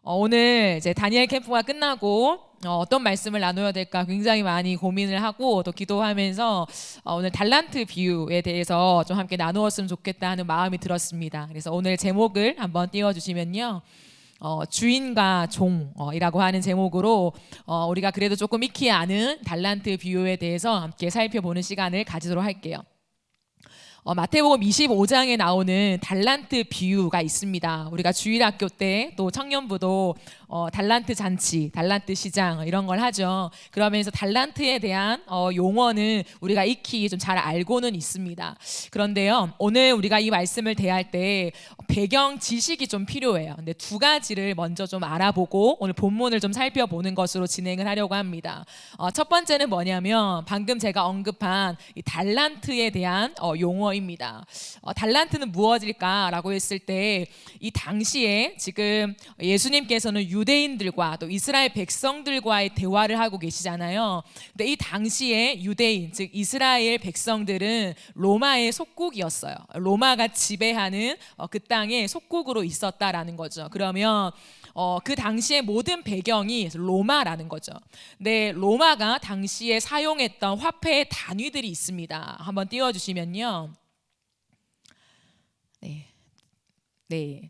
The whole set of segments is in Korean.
오늘 이제 다니엘 캠프가 끝나고 어떤 말씀을 나눠야 될까 굉장히 많이 고민을 하고 또 기도하면서 오늘 달란트 비유에 대해서 좀 함께 나누었으면 좋겠다 하는 마음이 들었습니다. 그래서 오늘 제목을 한번 띄워주시면요. 주인과 종이라고 하는 제목으로 우리가 그래도 조금 익히 아는 달란트 비유에 대해서 함께 살펴보는 시간을 가지도록 할게요. 마태복음 25장에 나오는 달란트 비유가 있습니다. 우리가 주일학교 때 또 청년부도 달란트 잔치, 달란트 시장 이런 걸 하죠. 그러면서 달란트에 대한 용어는 우리가 익히 좀 잘 알고는 있습니다. 그런데요, 오늘 우리가 이 말씀을 대할 때 배경 지식이 좀 필요해요. 근데 두 가지를 먼저 좀 알아보고 오늘 본문을 좀 살펴보는 것으로 진행을 하려고 합니다. 첫 번째는 뭐냐면 방금 제가 언급한 이 달란트에 대한 용어입니다. 달란트는 무엇일까라고 했을 때 이 당시에 지금 예수님께서는 유대인들과 또 이스라엘 백성들과의 대화를 하고 계시잖아요. 근데 이 당시에 유대인 즉 이스라엘 백성들은 로마의 속국이었어요. 로마가 지배하는 그 땅에 속국으로 있었다라는 거죠. 그러면 그 당시의 모든 배경이 로마라는 거죠. 근데 로마가 당시에 사용했던 화폐의 단위들이 있습니다. 한번 띄워주시면요. 네.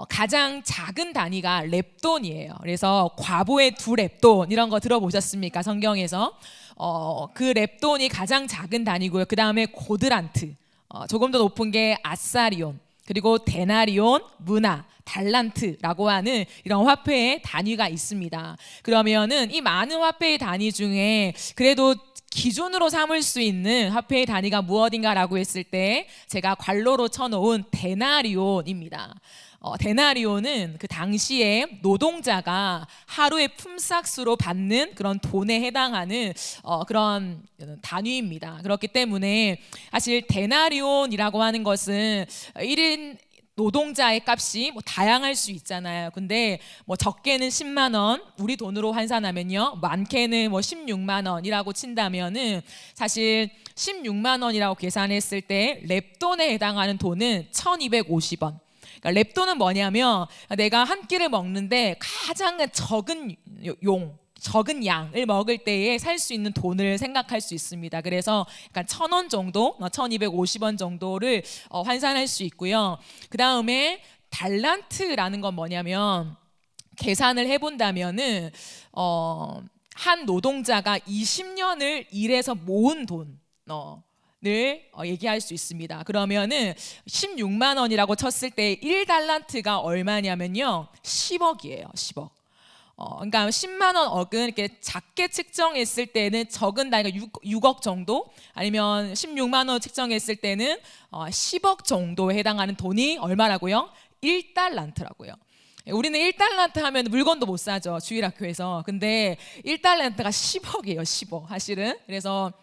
가장 작은 단위가 렙돈이에요. 그래서 과부의 두 렙돈 이런 거 들어보셨습니까? 성경에서 그 렙돈이 가장 작은 단위고요. 그 다음에 고드란트, 조금 더 높은 게 아사리온, 그리고 데나리온, 문화, 달란트라고 하는 이런 화폐의 단위가 있습니다. 그러면은 이 많은 화폐의 단위 중에 그래도 기준으로 삼을 수 있는 화폐의 단위가 무엇인가라고 했을 때 제가 괄호로 쳐놓은 데나리온입니다. 데나리온은 그 당시에 노동자가 하루의 품삯으로 받는 그런 돈에 해당하는 그런 단위입니다. 그렇기 때문에 사실 데나리온이라고 하는 것은 1인 노동자의 값이 다양할 수 있잖아요. 근데 적게는 10만 원, 우리 돈으로 환산하면요, 많게는 16만 원이라고 친다면은 사실 16만 원이라고 계산했을 때 렙돈에 해당하는 돈은 1,250원. 그러니까 렙돈은 뭐냐면 내가 한 끼를 먹는데 가장 적은 양을 먹을 때에 살 수 있는 돈을 생각할 수 있습니다. 그래서 약간 1,000원 정도, 1,250원 정도를 환산할 수 있고요. 그 다음에 달란트라는 건 뭐냐면 계산을 해본다면은 한 노동자가 20년을 일해서 모은 돈. 을 얘기할 수 있습니다. 그러면은 16만 원이라고 쳤을 때 1달란트가 얼마냐면요, 10억이에요. 10억. 그러니까 10만 원 억은 이렇게 작게 측정했을 때는 적은 단위가 6억 정도, 아니면 16만 원 측정했을 때는 10억 정도에 해당하는 돈이 얼마라고요? 1달란트라고요. 우리는 1달란트 하면 물건도 못 사죠, 주일학교에서. 근데 1달란트가 10억이에요. 10억 사실은. 그래서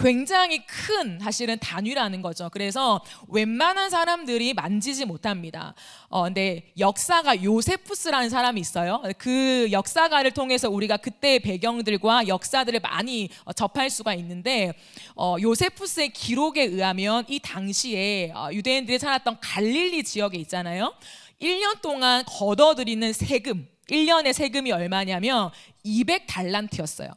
굉장히 큰 사실은 단위라는 거죠. 그래서 웬만한 사람들이 만지지 못합니다. 근데 역사가 요세푸스라는 사람이 있어요. 그 역사가를 통해서 우리가 그때의 배경들과 역사들을 많이 접할 수가 있는데, 요세푸스의 기록에 의하면 이 당시에 유대인들이 살았던 갈릴리 지역에 있잖아요, 1년 동안 걷어들이는 세금, 1년의 세금이 얼마냐면 200달란트였어요.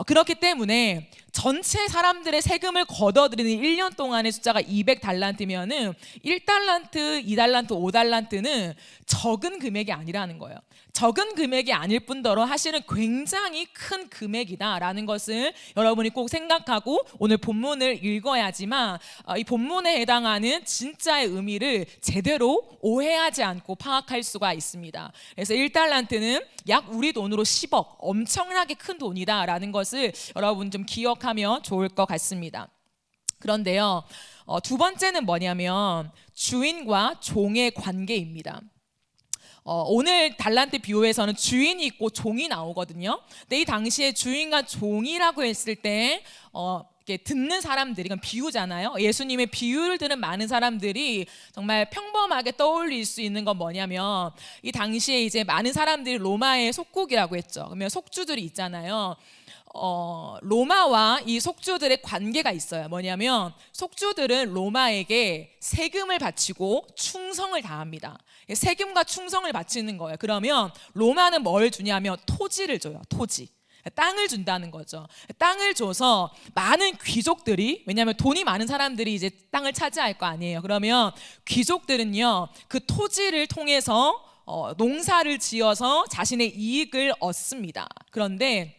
그렇기 때문에 전체 사람들의 세금을 걷어들이는 1년 동안의 숫자가 200달란트면은 1달란트, 2달란트, 5달란트는 적은 금액이 아니라는 거예요. 적은 금액이 아닐 뿐더러 사실은 굉장히 큰 금액이다라는 것을 여러분이 꼭 생각하고 오늘 본문을 읽어야지만 이 본문에 해당하는 진짜의 의미를 제대로 오해하지 않고 파악할 수가 있습니다. 그래서 1달란트는 약 우리 돈으로 10억, 엄청나게 큰 돈이다라는 것을 여러분 좀 기억하면 좋을 것 같습니다. 그런데요, 두 번째는 뭐냐면 주인과 종의 관계입니다. 오늘 달란트 비유에서는 주인이 있고 종이 나오거든요. 근데 이 당시에 주인과 종이라고 했을 때 이렇게 듣는 사람들이, 이건 비유잖아요. 예수님의 비유를 들은 많은 사람들이 정말 평범하게 떠올릴 수 있는 건 뭐냐면, 이 당시에 이제 많은 사람들이 로마의 속국이라고 했죠. 그러면 속주들이 있잖아요. 로마와 이 속주들의 관계가 있어요. 뭐냐면 속주들은 로마에게 세금을 바치고 충성을 다합니다. 세금과 충성을 바치는 거예요. 그러면 로마는 뭘 주냐면 토지를 줘요. 토지. 땅을 준다는 거죠. 땅을 줘서 많은 귀족들이, 왜냐하면 돈이 많은 사람들이 이제 땅을 차지할 거 아니에요. 그러면 귀족들은요, 그 토지를 통해서 농사를 지어서 자신의 이익을 얻습니다. 그런데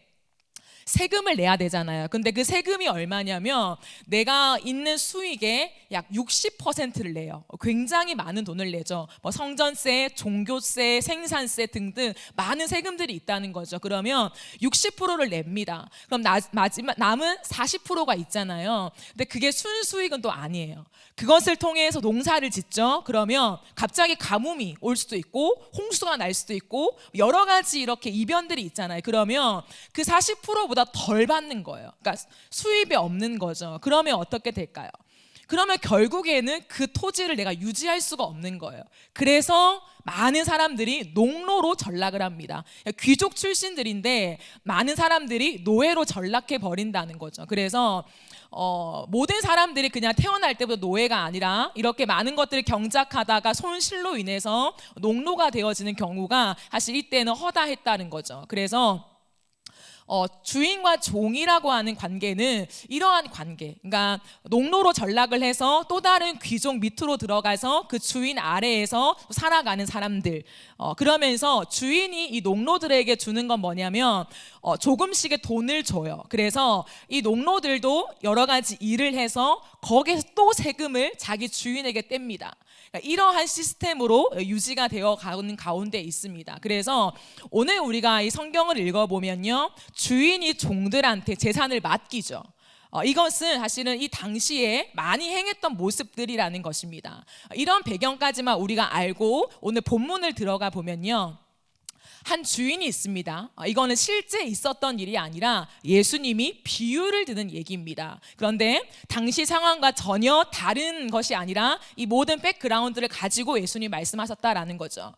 세금을 내야 되잖아요. 근데 그 세금이 얼마냐면 내가 있는 수익의 약 60%를 내요. 굉장히 많은 돈을 내죠. 뭐 성전세, 종교세, 생산세 등등 많은 세금들이 있다는 거죠. 그러면 60%를 냅니다. 그럼 마지막 남은 40%가 있잖아요. 근데 그게 순수익은 또 아니에요. 그것을 통해서 농사를 짓죠. 그러면 갑자기 가뭄이 올 수도 있고 홍수가 날 수도 있고 여러 가지 이렇게 이변들이 있잖아요. 그러면 그 40%보다 덜 받는 거예요. 그러니까 수입이 없는 거죠. 그러면 어떻게 될까요? 그러면 결국에는 그 토지를 내가 유지할 수가 없는 거예요. 그래서 많은 사람들이 농로로 전락을 합니다. 귀족 출신들인데 많은 사람들이 노예로 전락해 버린다는 거죠. 그래서 모든 사람들이 그냥 태어날 때부터 노예가 아니라 이렇게 많은 것들을 경작하다가 손실로 인해서 농로가 되어지는 경우가 사실 이때는 허다했다는 거죠. 그래서 주인과 종이라고 하는 관계는 이러한 관계, 그러니까 농로로 전락을 해서 또 다른 귀족 밑으로 들어가서 그 주인 아래에서 살아가는 사람들, 그러면서 주인이 이 농로들에게 주는 건 뭐냐면 조금씩의 돈을 줘요. 그래서 이 농로들도 여러 가지 일을 해서 거기에서 또 세금을 자기 주인에게 뗍니다. 이러한 시스템으로 유지가 되어 가는 가운데 있습니다. 그래서 오늘 우리가 이 성경을 읽어보면요, 주인이 종들한테 재산을 맡기죠. 이것은 사실은 이 당시에 많이 행했던 모습들이라는 것입니다. 이런 배경까지만 우리가 알고 오늘 본문을 들어가 보면요, 한 주인이 있습니다. 이거는 실제 있었던 일이 아니라 예수님이 비유를 드는 얘기입니다. 그런데 당시 상황과 전혀 다른 것이 아니라 이 모든 백그라운드를 가지고 예수님이 말씀하셨다라는 거죠.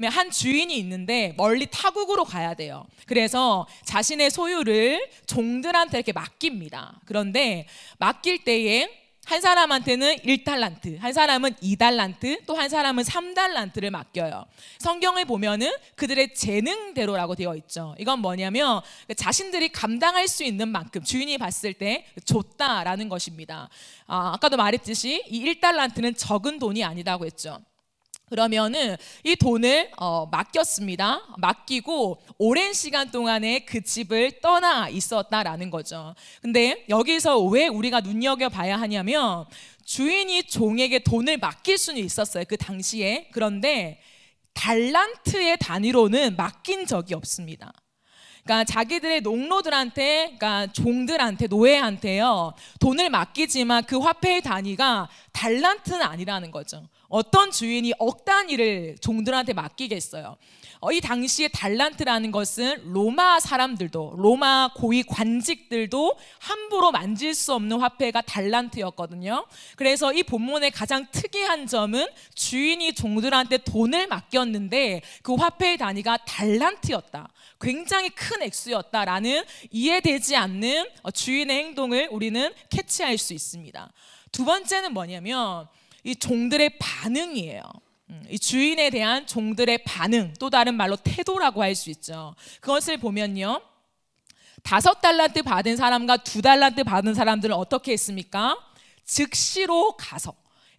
한 주인이 있는데 멀리 타국으로 가야 돼요. 그래서 자신의 소유를 종들한테 이렇게 맡깁니다. 그런데 맡길 때에 한 사람한테는 1달란트, 한 사람은 2달란트, 또 한 사람은 3달란트를 맡겨요. 성경을 보면은 그들의 재능대로라고 되어 있죠. 이건 뭐냐면 자신들이 감당할 수 있는 만큼 주인이 봤을 때 줬다라는 것입니다. 아까도 말했듯이 이 1달란트는 적은 돈이 아니다고 했죠. 그러면은 이 돈을 맡겼습니다. 맡기고 오랜 시간 동안에 그 집을 떠나 있었다라는 거죠. 근데 여기서 왜 우리가 눈여겨봐야 하냐면 주인이 종에게 돈을 맡길 수는 있었어요, 그 당시에. 그런데 달란트의 단위로는 맡긴 적이 없습니다. 그러니까 자기들의 농로들한테, 그러니까 종들한테, 노예한테요, 돈을 맡기지만 그 화폐의 단위가 달란트는 아니라는 거죠. 어떤 주인이 억 단위를 종들한테 맡기겠어요? 이 당시에 달란트라는 것은 로마 사람들도, 로마 고위 관직들도 함부로 만질 수 없는 화폐가 달란트였거든요. 그래서 이 본문의 가장 특이한 점은 주인이 종들한테 돈을 맡겼는데 그 화폐의 단위가 달란트였다, 굉장히 큰 액수였다라는 이해되지 않는 주인의 행동을 우리는 캐치할 수 있습니다. 두 번째는 뭐냐면 이 종들의 반응이에요. 이 주인에 대한 종들의 반응, 또 다른 말로 태도라고 할 수 있죠. 그것을 보면요, 5달란트 받은 사람과 2달란트 받은 사람들은 어떻게 했습니까? 즉시로 가서,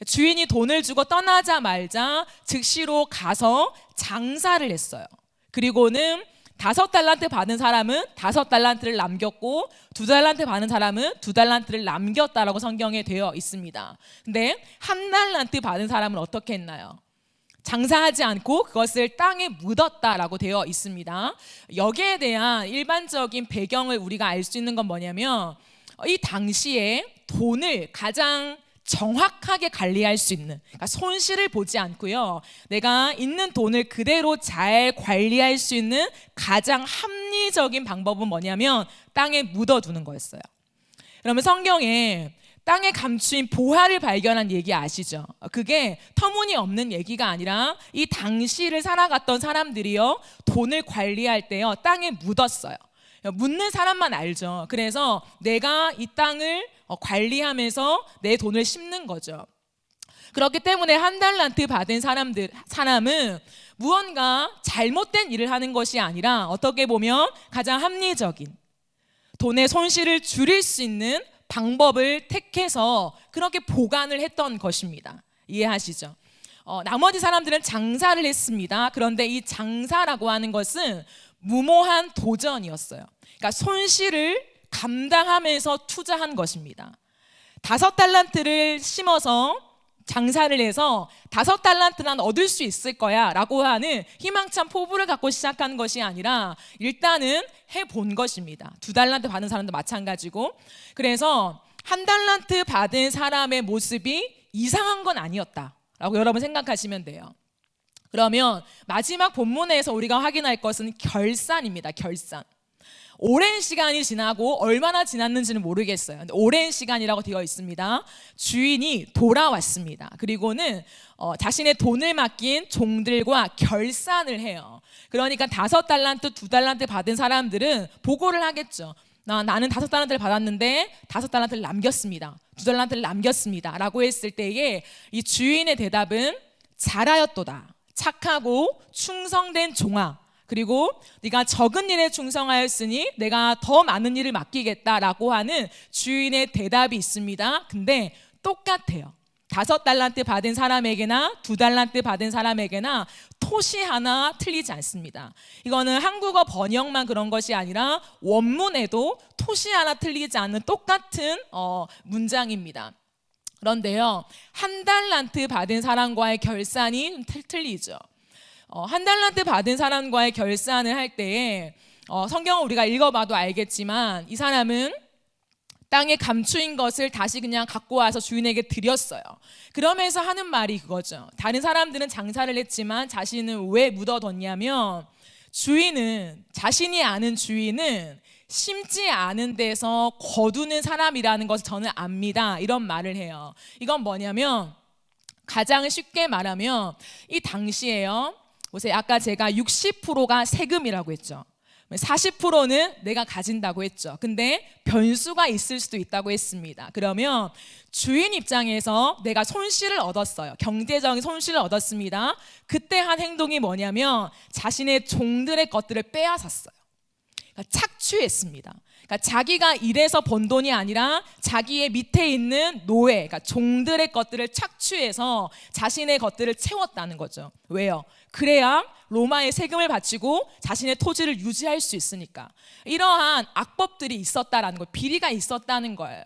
주인이 돈을 주고 떠나자마자 즉시로 가서 장사를 했어요. 그리고는 5달란트 받은 사람은 5달란트를 남겼고 2달란트 받은 사람은 2달란트를 남겼다라고 성경에 되어 있습니다. 근데 1달란트 받은 사람은 어떻게 했나요? 장사하지 않고 그것을 땅에 묻었다라고 되어 있습니다. 여기에 대한 일반적인 배경을 우리가 알 수 있는 건 뭐냐면 이 당시에 돈을 가장 정확하게 관리할 수 있는, 그러니까 손실을 보지 않고요, 내가 있는 돈을 그대로 잘 관리할 수 있는 가장 합리적인 방법은 뭐냐면 땅에 묻어두는 거였어요. 그러면 성경에 땅에 감추인 보화를 발견한 얘기 아시죠? 그게 터무니없는 얘기가 아니라 이 당시를 살아갔던 사람들이요, 돈을 관리할 때요 땅에 묻었어요. 묻는 사람만 알죠. 그래서 내가 이 땅을 관리하면서 내 돈을 심는 거죠. 그렇기 때문에 한 달란트 받은 사람은 무언가 잘못된 일을 하는 것이 아니라 어떻게 보면 가장 합리적인 돈의 손실을 줄일 수 있는 방법을 택해서 그렇게 보관을 했던 것입니다. 이해하시죠? 나머지 사람들은 장사를 했습니다. 그런데 이 장사라고 하는 것은 무모한 도전이었어요. 그러니까 손실을 감당하면서 투자한 것입니다. 5달란트를 심어서 장사를 해서 5달란트는 얻을 수 있을 거야 라고 하는 희망찬 포부를 갖고 시작한 것이 아니라 일단은 해본 것입니다. 2달란트 받은 사람도 마찬가지고. 그래서 1달란트 받은 사람의 모습이 이상한 건 아니었다 라고 여러분 생각하시면 돼요. 그러면 마지막 본문에서 우리가 확인할 것은 결산입니다. 결산. 오랜 시간이 지나고 얼마나 지났는지는 모르겠어요. 근데 오랜 시간이라고 되어 있습니다. 주인이 돌아왔습니다. 그리고는 자신의 돈을 맡긴 종들과 결산을 해요. 그러니까 5달란트, 2달란트 받은 사람들은 보고를 하겠죠. 나는 5달란트를 받았는데 5달란트를 남겼습니다. 2달란트를 남겼습니다. 라고 했을 때에 이 주인의 대답은 잘하였도다. 착하고 충성된 종아. 그리고 네가 적은 일에 충성하였으니 내가 더 많은 일을 맡기겠다라고 하는 주인의 대답이 있습니다. 근데 똑같아요. 5달란트 받은 사람에게나 2달란트 받은 사람에게나 토시 하나 틀리지 않습니다. 이거는 한국어 번역만 그런 것이 아니라 원문에도 토시 하나 틀리지 않는 똑같은 문장입니다. 그런데요, 1달란트 받은 사람과의 결산이 틀리죠. 1달란트 받은 사람과의 결산을 할 때에 성경을 우리가 읽어봐도 알겠지만 이 사람은 땅에 감추인 것을 다시 그냥 갖고 와서 주인에게 드렸어요. 그러면서 하는 말이 그거죠. 다른 사람들은 장사를 했지만 자신은 왜 묻어뒀냐면 자신이 아는 주인은 심지 않은 데서 거두는 사람이라는 것을 저는 압니다. 이런 말을 해요. 이건 뭐냐면 가장 쉽게 말하면 이 당시에요. 보세요. 아까 제가 60%가 세금이라고 했죠. 40%는 내가 가진다고 했죠. 근데 변수가 있을 수도 있다고 했습니다. 그러면 주인 입장에서 내가 손실을 얻었어요. 경제적인 손실을 얻었습니다. 그때 한 행동이 뭐냐면 자신의 종들의 것들을 빼앗았어요. 그러니까 착취했습니다. 그러니까 자기가 일해서 번 돈이 아니라 자기의 밑에 있는 노예, 그러니까 종들의 것들을 착취해서 자신의 것들을 채웠다는 거죠. 왜요? 그래야 로마의 세금을 바치고 자신의 토지를 유지할 수 있으니까. 이러한 악법들이 있었다라는 거, 비리가 있었다는 거예요.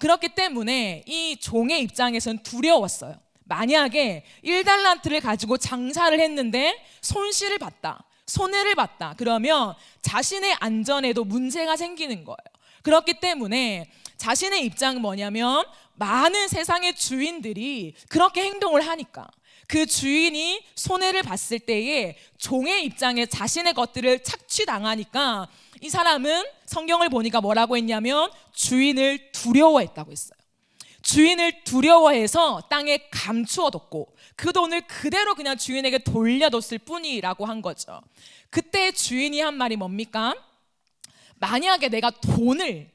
그렇기 때문에 이 종의 입장에서는 두려웠어요. 만약에 1달란트를 가지고 장사를 했는데 손실을 봤다, 손해를 봤다, 그러면 자신의 안전에도 문제가 생기는 거예요. 그렇기 때문에 자신의 입장은 뭐냐면 많은 세상의 주인들이 그렇게 행동을 하니까 그 주인이 손해를 봤을 때에 종의 입장에 자신의 것들을 착취당하니까 이 사람은 성경을 보니까 뭐라고 했냐면 주인을 두려워했다고 했어요. 주인을 두려워해서 땅에 감추어뒀고 그 돈을 그대로 그냥 주인에게 돌려뒀을 뿐이라고 한 거죠. 그때 주인이 한 말이 뭡니까? 만약에 내가 돈에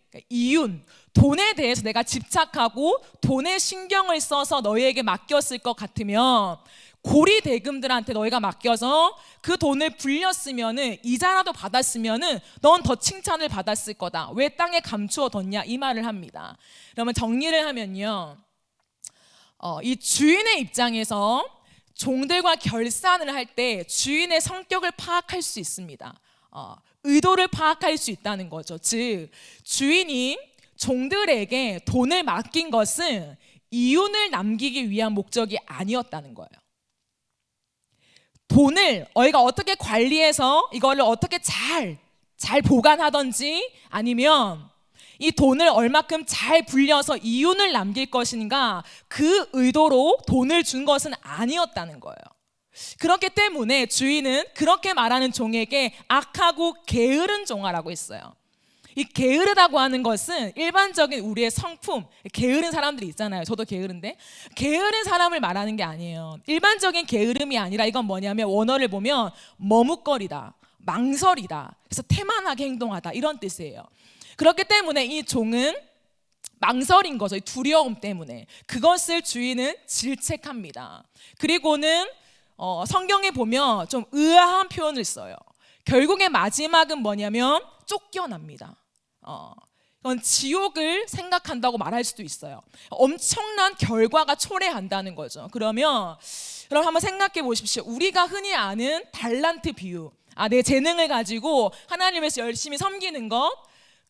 대해서 내가 집착하고 돈에 신경을 써서 너희에게 맡겼을 것 같으면 고리 대금들한테 너희가 맡겨서 그 돈을 불렸으면은 이자라도 받았으면은 넌 더 칭찬을 받았을 거다. 왜 땅에 감추어 뒀냐 이 말을 합니다. 그러면 정리를 하면요, 이 주인의 입장에서 종들과 결산을 할 때 주인의 성격을 파악할 수 있습니다. 의도를 파악할 수 있다는 거죠. 즉 주인이 종들에게 돈을 맡긴 것은 이윤을 남기기 위한 목적이 아니었다는 거예요. 돈을 너희가 어떻게 관리해서 이거를 어떻게 잘 보관하든지 아니면 이 돈을 얼마큼 잘 불려서 이윤을 남길 것인가, 그 의도로 돈을 준 것은 아니었다는 거예요. 그렇기 때문에 주인은 그렇게 말하는 종에게 악하고 게으른 종아라고 했어요. 이 게으르다고 하는 것은 일반적인 우리의 성품, 게으른 사람들이 있잖아요. 저도 게으른데 게으른 사람을 말하는 게 아니에요. 일반적인 게으름이 아니라 이건 뭐냐면 원어를 보면 머뭇거리다, 망설이다. 그래서 태만하게 행동하다 이런 뜻이에요. 그렇기 때문에 이 종은 망설인 거죠. 두려움 때문에. 그것을 주인은 질책합니다. 그리고는 성경에 보면 좀 의아한 표현을 써요. 결국에 마지막은 뭐냐면 쫓겨납니다. 이건 지옥을 생각한다고 말할 수도 있어요. 엄청난 결과가 초래한다는 거죠. 그러면 여러분 한번 생각해 보십시오. 우리가 흔히 아는 달란트 비유, 내 재능을 가지고 하나님에서 열심히 섬기는 것,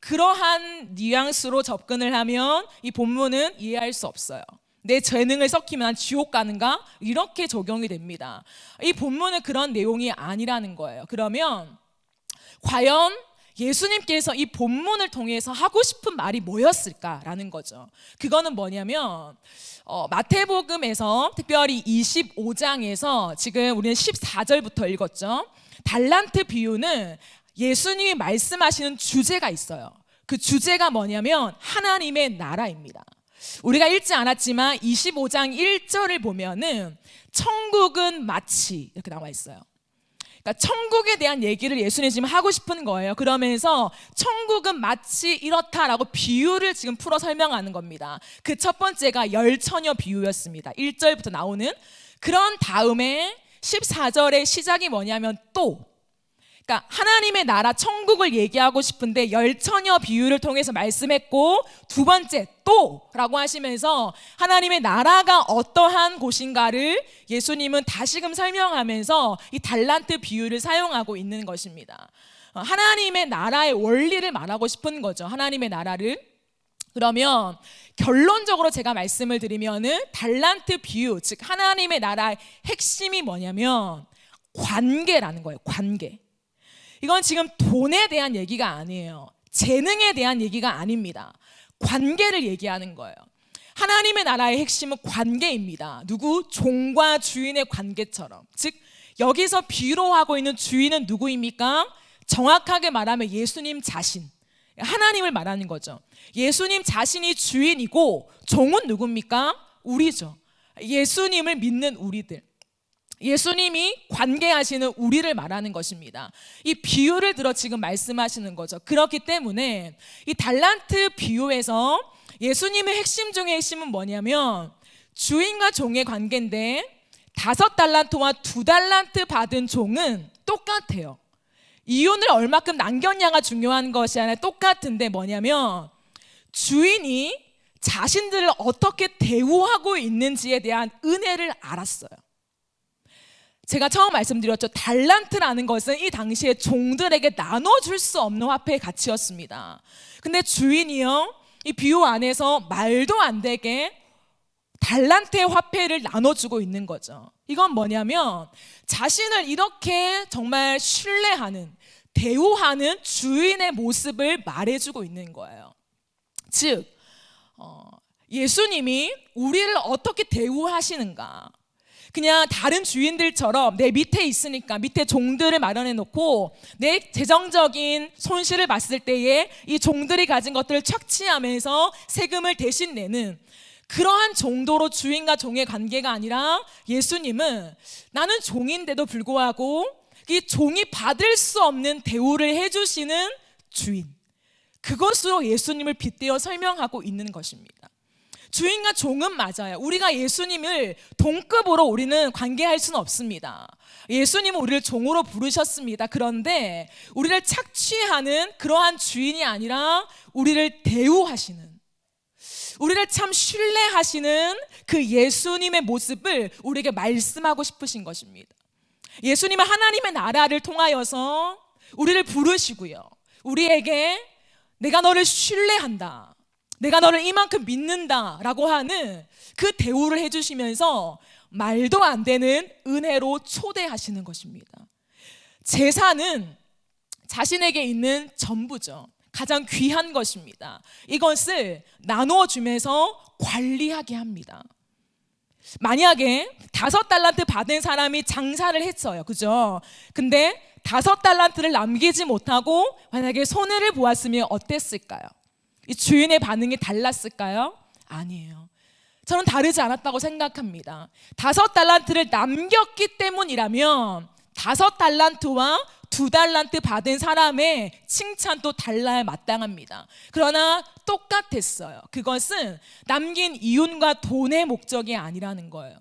그러한 뉘앙스로 접근을 하면 이 본문은 이해할 수 없어요. 내 재능을 썩히면 난 지옥 가는가? 이렇게 적용이 됩니다. 이 본문은 그런 내용이 아니라는 거예요. 그러면 과연 예수님께서 이 본문을 통해서 하고 싶은 말이 뭐였을까라는 거죠. 그거는 뭐냐면 마태복음에서 특별히 25장에서 지금 우리는 14절부터 읽었죠. 달란트 비유는 예수님이 말씀하시는 주제가 있어요. 그 주제가 뭐냐면 하나님의 나라입니다. 우리가 읽지 않았지만 25장 1절을 보면은 천국은 마치 이렇게 나와 있어요. 그러니까 천국에 대한 얘기를 예수님이 지금 하고 싶은 거예요. 그러면서 천국은 마치 이렇다라고 비유를 지금 풀어 설명하는 겁니다. 그 첫 번째가 열처녀 비유였습니다. 1절부터 나오는. 그런 다음에 14절의 시작이 뭐냐면 또, 그러니까 하나님의 나라 천국을 얘기하고 싶은데 열처녀 비유를 통해서 말씀했고, 두 번째 또라고 하시면서 하나님의 나라가 어떠한 곳인가를 예수님은 다시금 설명하면서 이 달란트 비유를 사용하고 있는 것입니다. 하나님의 나라의 원리를 말하고 싶은 거죠. 하나님의 나라를. 그러면 결론적으로 제가 말씀을 드리면은 달란트 비유, 즉 하나님의 나라의 핵심이 뭐냐면 관계라는 거예요. 관계. 이건 지금 돈에 대한 얘기가 아니에요. 재능에 대한 얘기가 아닙니다. 관계를 얘기하는 거예요. 하나님의 나라의 핵심은 관계입니다. 누구? 종과 주인의 관계처럼. 즉 여기서 비유로 하고 있는 주인은 누구입니까? 정확하게 말하면 예수님 자신, 하나님을 말하는 거죠. 예수님 자신이 주인이고 종은 누굽니까? 우리죠. 예수님을 믿는 우리들, 예수님이 관계하시는 우리를 말하는 것입니다. 이 비유를 들어 지금 말씀하시는 거죠. 그렇기 때문에 이 달란트 비유에서 예수님의 핵심 중의 핵심은 뭐냐면 주인과 종의 관계인데 5달란트와 2달란트 받은 종은 똑같아요. 이윤을 얼마큼 남겼냐가 중요한 것이 아니라 똑같은데 뭐냐면 주인이 자신들을 어떻게 대우하고 있는지에 대한 은혜를 알았어요. 제가 처음 말씀드렸죠. 달란트라는 것은 이 당시에 종들에게 나눠줄 수 없는 화폐의 가치였습니다. 근데 주인이요, 이 비유 안에서 말도 안 되게 달란트의 화폐를 나눠주고 있는 거죠. 이건 뭐냐면 자신을 이렇게 정말 신뢰하는, 대우하는 주인의 모습을 말해주고 있는 거예요. 즉 예수님이 우리를 어떻게 대우하시는가, 그냥 다른 주인들처럼 내 밑에 있으니까 밑에 종들을 마련해 놓고 내 재정적인 손실을 봤을 때에 이 종들이 가진 것들을 착취하면서 세금을 대신 내는 그러한 정도로 주인과 종의 관계가 아니라 예수님은 나는 종인데도 불구하고 이 종이 받을 수 없는 대우를 해주시는 주인, 그것으로 예수님을 빗대어 설명하고 있는 것입니다. 주인과 종은 맞아요. 우리가 예수님을 동급으로 우리는 관계할 수는 없습니다. 예수님은 우리를 종으로 부르셨습니다. 그런데 우리를 착취하는 그러한 주인이 아니라 우리를 대우하시는, 우리를 참 신뢰하시는 그 예수님의 모습을 우리에게 말씀하고 싶으신 것입니다. 예수님은 하나님의 나라를 통하여서 우리를 부르시고요, 우리에게 내가 너를 신뢰한다, 내가 너를 이만큼 믿는다라고 하는 그 대우를 해주시면서 말도 안 되는 은혜로 초대하시는 것입니다. 제사는 자신에게 있는 전부죠. 가장 귀한 것입니다. 이것을 나누어 주면서 관리하게 합니다. 만약에 5달란트 받은 사람이 장사를 했어요. 그죠? 근데 5달란트를 남기지 못하고 만약에 손해를 보았으면 어땠을까요? 이 주인의 반응이 달랐을까요? 아니에요. 저는 다르지 않았다고 생각합니다. 5달란트를 남겼기 때문이라면 5달란트와 2달란트 받은 사람의 칭찬도 달라야 마땅합니다. 그러나 똑같았어요. 그것은 남긴 이윤과 돈의 목적이 아니라는 거예요.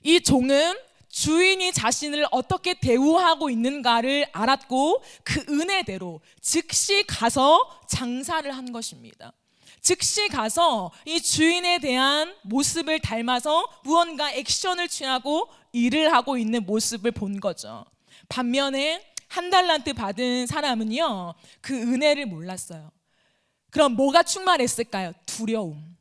이 종은 주인이 자신을 어떻게 대우하고 있는가를 알았고 그 은혜대로 즉시 가서 장사를 한 것입니다. 즉시 가서 이 주인에 대한 모습을 닮아서 무언가 액션을 취하고 일을 하고 있는 모습을 본 거죠. 반면에 1달란트 받은 사람은요, 그 은혜를 몰랐어요. 그럼 뭐가 충만했을까요? 두려움.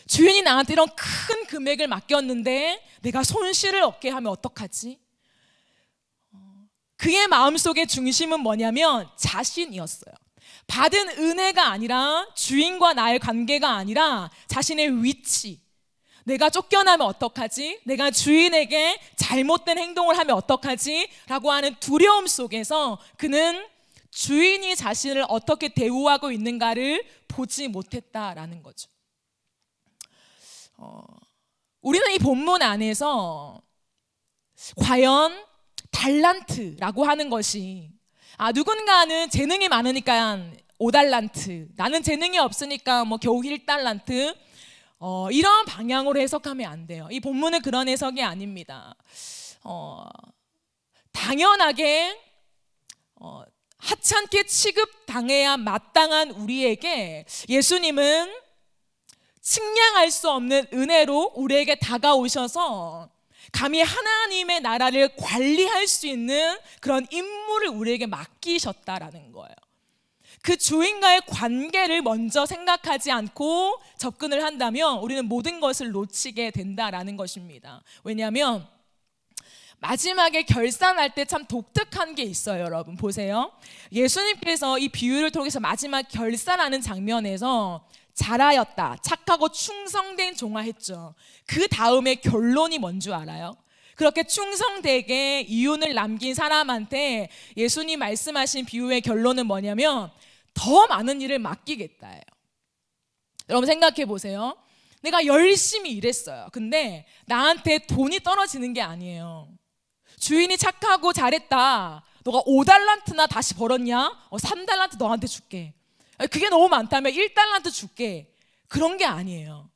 주인이 나한테 이런 큰 금액을 맡겼는데 내가 손실을 얻게 하면 어떡하지? 그의 마음속의 중심은 뭐냐면 자신이었어요. 받은 은혜가 아니라 주인과 나의 관계가 아니라 자신의 위치. 내가 쫓겨나면 어떡하지? 내가 주인에게 잘못된 행동을 하면 어떡하지? 라고 하는 두려움 속에서 그는 주인이 자신을 어떻게 대우하고 있는가를 보지 못했다라는 거죠. 우리는 이 본문 안에서 과연 달란트라고 하는 것이 누군가는 재능이 많으니까 5달란트, 나는 재능이 없으니까 뭐 겨우 1달란트, 이런 방향으로 해석하면 안 돼요. 이 본문은 그런 해석이 아닙니다. 당연하게 하찮게 취급당해야 마땅한 우리에게 예수님은 측량할 수 없는 은혜로 우리에게 다가오셔서 감히 하나님의 나라를 관리할 수 있는 그런 임무를 우리에게 맡기셨다라는 거예요. 그 주인과의 관계를 먼저 생각하지 않고 접근을 한다면 우리는 모든 것을 놓치게 된다라는 것입니다. 왜냐하면 마지막에 결산할 때 참 독특한 게 있어요. 여러분 보세요. 예수님께서 이 비유를 통해서 마지막 결산하는 장면에서 잘하였다, 착하고 충성된 종아 했죠. 그 다음에 결론이 뭔 줄 알아요? 그렇게 충성되게 이윤을 남긴 사람한테 예수님 말씀하신 비유의 결론은 뭐냐면 더 많은 일을 맡기겠다예요. 여러분 생각해 보세요. 내가 열심히 일했어요. 근데 나한테 돈이 떨어지는 게 아니에요. 주인이 착하고 잘했다, 너가 5달란트나 다시 벌었냐? 3달란트 너한테 줄게. 그게 너무 많다면 1달란트 줄게. 그런 게 아니에요.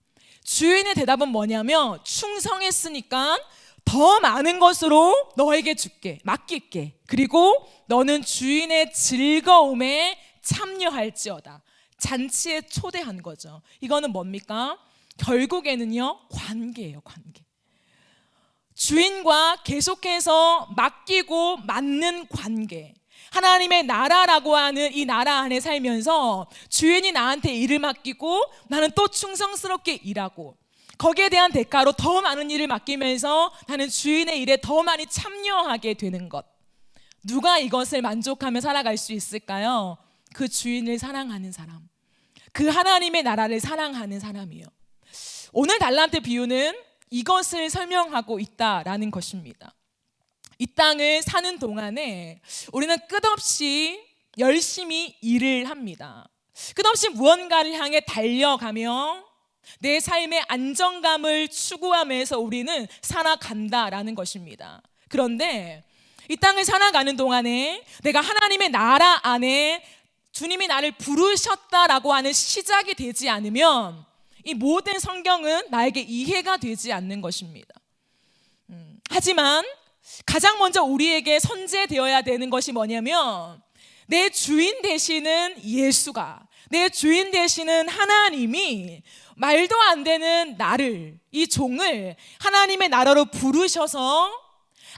주인의 대답은 뭐냐면 충성했으니까 더 많은 것으로 너에게 줄게, 맡길게. 그리고 너는 주인의 즐거움에 참여할지어다. 잔치에 초대한 거죠. 이거는 뭡니까? 결국에는요, 관계예요, 관계. 주인과 계속해서 맡기고 맡는 관계. 하나님의 나라라고 하는 이 나라 안에 살면서 주인이 나한테 일을 맡기고 나는 또 충성스럽게 일하고 거기에 대한 대가로 더 많은 일을 맡기면서 나는 주인의 일에 더 많이 참여하게 되는 것. 누가 이것을 만족하며 살아갈 수 있을까요? 그 주인을 사랑하는 사람, 그 하나님의 나라를 사랑하는 사람이요. 오늘 달란트 비유는 이것을 설명하고 있다라는 것입니다. 이 땅을 사는 동안에 우리는 끝없이 열심히 일을 합니다. 끝없이 무언가를 향해 달려가며 내 삶의 안정감을 추구하면서 우리는 살아간다라는 것입니다. 그런데 이 땅을 살아가는 동안에 내가 하나님의 나라 안에 주님이 나를 부르셨다라고 하는 시작이 되지 않으면 이 모든 성경은 나에게 이해가 되지 않는 것입니다. 하지만 가장 먼저 우리에게 선제되어야 되는 것이 뭐냐면 내 주인 되시는 예수가, 내 주인 되시는 하나님이 말도 안 되는 나를, 이 종을 하나님의 나라로 부르셔서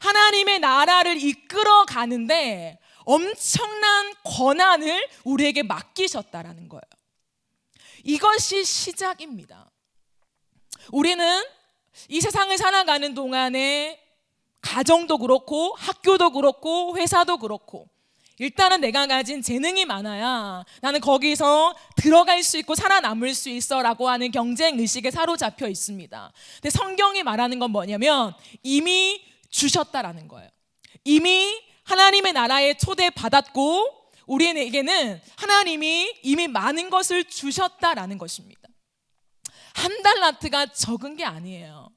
하나님의 나라를 이끌어 가는데 엄청난 권한을 우리에게 맡기셨다라는 거예요. 이것이 시작입니다. 우리는 이 세상을 살아가는 동안에 가정도 그렇고 학교도 그렇고 회사도 그렇고 일단은 내가 가진 재능이 많아야 나는 거기서 들어갈 수 있고 살아남을 수 있어 라고 하는 경쟁의식에 사로잡혀 있습니다. 근데 성경이 말하는 건 뭐냐면 이미 주셨다라는 거예요. 이미 하나님의 나라에 초대받았고 우리에게는 하나님이 이미 많은 것을 주셨다라는 것입니다. 1달란트가 적은 게 아니에요.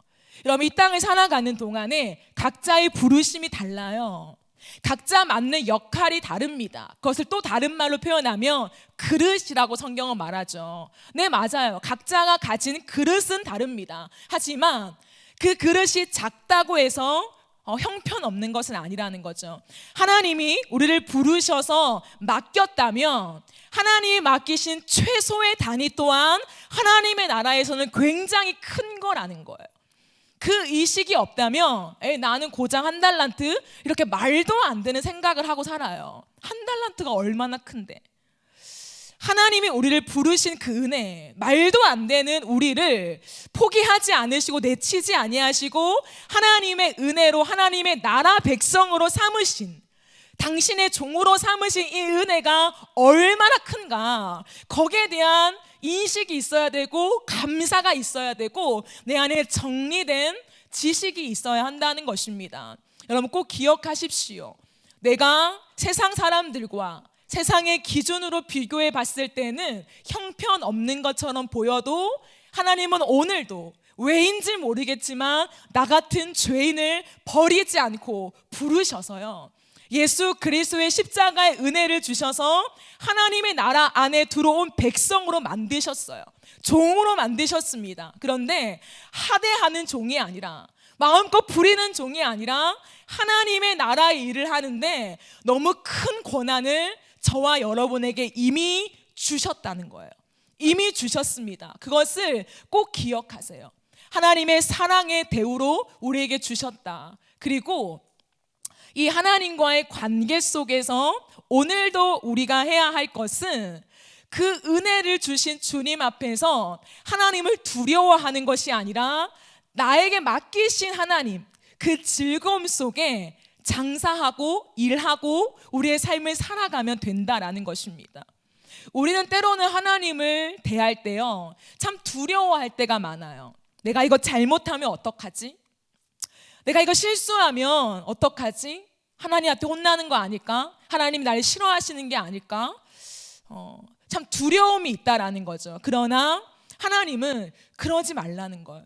여러분 이 땅을 살아가는 동안에 각자의 부르심이 달라요. 각자 맡는 역할이 다릅니다. 그것을 또 다른 말로 표현하면 그릇이라고 성경은 말하죠. 네, 맞아요. 각자가 가진 그릇은 다릅니다. 하지만 그 그릇이 작다고 해서 형편없는 것은 아니라는 거죠. 하나님이 우리를 부르셔서 맡겼다면 하나님이 맡기신 최소의 단위 또한 하나님의 나라에서는 굉장히 큰 거라는 거예요. 그 의식이 없다면 나는 고작 한 달란트 이렇게 말도 안 되는 생각을 하고 살아요. 한 달란트가 얼마나 큰데. 하나님이 우리를 부르신 그 은혜, 말도 안 되는 우리를 포기하지 않으시고 내치지 아니하시고 하나님의 은혜로 하나님의 나라 백성으로 삼으신, 당신의 종으로 삼으신 이 은혜가 얼마나 큰가, 거기에 대한 인식이 있어야 되고 감사가 있어야 되고 내 안에 정리된 지식이 있어야 한다는 것입니다. 여러분 꼭 기억하십시오. 내가 세상 사람들과 세상의 기준으로 비교해 봤을 때는 형편없는 것처럼 보여도 하나님은 오늘도 왜인지 모르겠지만 나 같은 죄인을 버리지 않고 부르셔서요, 예수 그리스도의 십자가의 은혜를 주셔서 하나님의 나라 안에 들어온 백성으로 만드셨어요. 종으로 만드셨습니다. 그런데 하대하는 종이 아니라, 마음껏 부리는 종이 아니라 하나님의 나라의 일을 하는데 너무 큰 권한을 저와 여러분에게 이미 주셨다는 거예요. 이미 주셨습니다. 그것을 꼭 기억하세요. 하나님의 사랑의 대우로 우리에게 주셨다. 그리고 이 하나님과의 관계 속에서 오늘도 우리가 해야 할 것은 그 은혜를 주신 주님 앞에서 하나님을 두려워하는 것이 아니라 나에게 맡기신 하나님, 그 즐거움 속에 장사하고 일하고 우리의 삶을 살아가면 된다라는 것입니다. 우리는 때로는 하나님을 대할 때요, 참 두려워할 때가 많아요. 내가 이거 잘못하면 어떡하지? 내가 이거 실수하면 어떡하지? 하나님한테 혼나는 거 아닐까? 하나님이 나를 싫어하시는 게 아닐까? 참 두려움이 있다라는 거죠. 그러나 하나님은 그러지 말라는 거예요.